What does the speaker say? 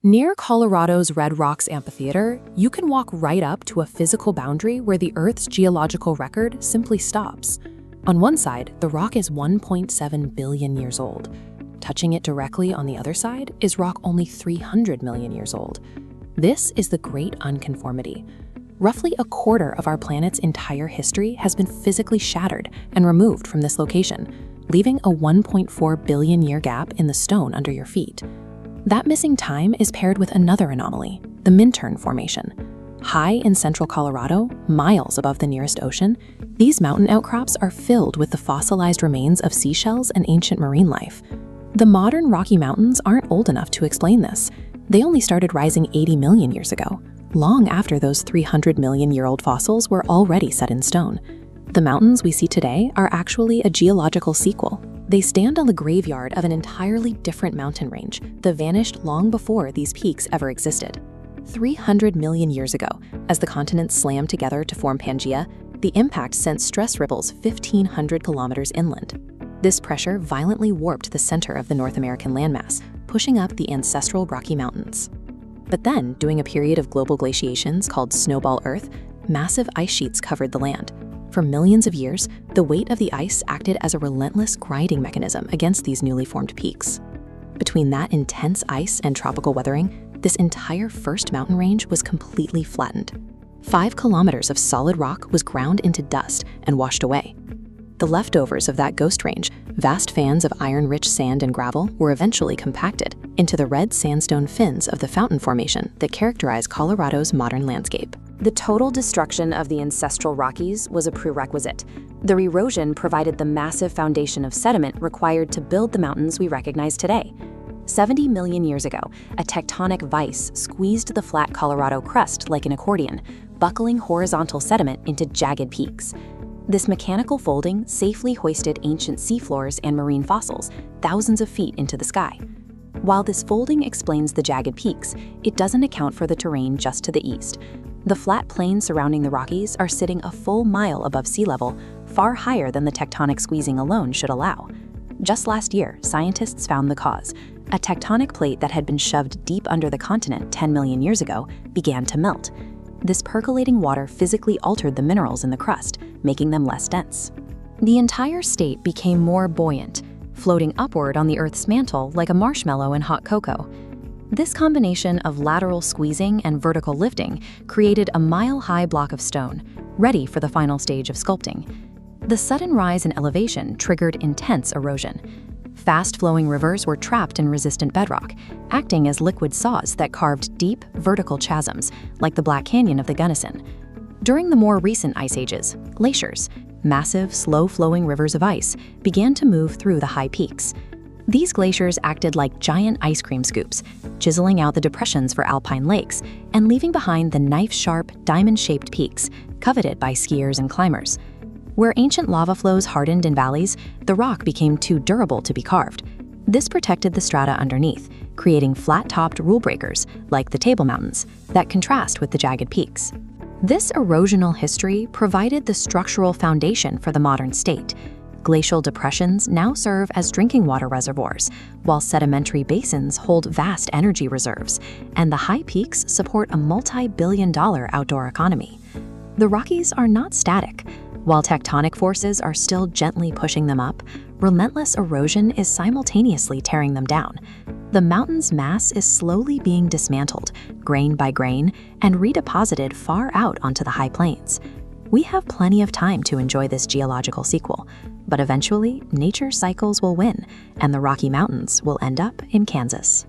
Near Colorado's Red Rocks Amphitheater, you can walk right up to a physical boundary where the Earth's geological record simply stops. On one side, the rock is 1.7 billion years old. Touching it directly on the other side is rock only 300 million years old. This is the Great Unconformity. Roughly a quarter of our planet's entire history has been physically shattered and removed from this location, leaving a 1.4 billion year gap in the stone under your feet. That missing time is paired with another anomaly, the Minturn Formation. High in central Colorado, miles above the nearest ocean, these mountain outcrops are filled with the fossilized remains of seashells and ancient marine life. The modern Rocky Mountains aren't old enough to explain this. They only started rising 80 million years ago, long after those 300 million-year-old fossils were already set in stone. The mountains we see today are actually a geological sequel. They stand on the graveyard of an entirely different mountain range that vanished long before these peaks ever existed. 300 million years ago, as the continents slammed together to form Pangaea, the impact sent stress ripples 1,500 kilometers inland. This pressure violently warped the center of the North American landmass, pushing up the ancestral Rocky Mountains. But then, during a period of global glaciations called Snowball Earth, massive ice sheets covered the land. For millions of years, the weight of the ice acted as a relentless grinding mechanism against these newly formed peaks. Between that intense ice and tropical weathering, this entire first mountain range was completely flattened. 5 kilometers of solid rock was ground into dust and washed away. The leftovers of that ghost range, vast fans of iron-rich sand and gravel, were eventually compacted into the red sandstone fins of the Fountain Formation that characterize Colorado's modern landscape. The total destruction of the ancestral Rockies was a prerequisite. The erosion provided the massive foundation of sediment required to build the mountains we recognize today. 70 million years ago, a tectonic vise squeezed the flat Colorado crust like an accordion, buckling horizontal sediment into jagged peaks. This mechanical folding safely hoisted ancient seafloors and marine fossils thousands of feet into the sky. While this folding explains the jagged peaks, it doesn't account for the terrain just to the east. The flat plains surrounding the Rockies are sitting a full mile above sea level, far higher than the tectonic squeezing alone should allow. Just last year, scientists found the cause. A tectonic plate that had been shoved deep under the continent 10 million years ago began to melt. This percolating water physically altered the minerals in the crust, making them less dense. The entire state became more buoyant, floating upward on the Earth's mantle like a marshmallow in hot cocoa. This combination of lateral squeezing and vertical lifting created a mile-high block of stone, ready for the final stage of sculpting. The sudden rise in elevation triggered intense erosion. Fast-flowing rivers were trapped in resistant bedrock, acting as liquid saws that carved deep, vertical chasms, like the Black Canyon of the Gunnison. During the more recent ice ages, glaciers, massive, slow-flowing rivers of ice, began to move through the high peaks. These glaciers acted like giant ice cream scoops, chiseling out the depressions for alpine lakes and leaving behind the knife-sharp, diamond-shaped peaks, coveted by skiers and climbers. Where ancient lava flows hardened in valleys, the rock became too durable to be carved. This protected the strata underneath, creating flat-topped rule breakers, like the Table Mountains, that contrast with the jagged peaks. This erosional history provided the structural foundation for the modern state. Glacial depressions now serve as drinking water reservoirs, while sedimentary basins hold vast energy reserves, and the high peaks support a multi-billion-dollar outdoor economy. The Rockies are not static. While tectonic forces are still gently pushing them up, relentless erosion is simultaneously tearing them down. The mountain's mass is slowly being dismantled, grain by grain, and redeposited far out onto the high plains. We have plenty of time to enjoy this geological sequel, but eventually, nature's cycles will win, and the Rocky Mountains will end up in Kansas.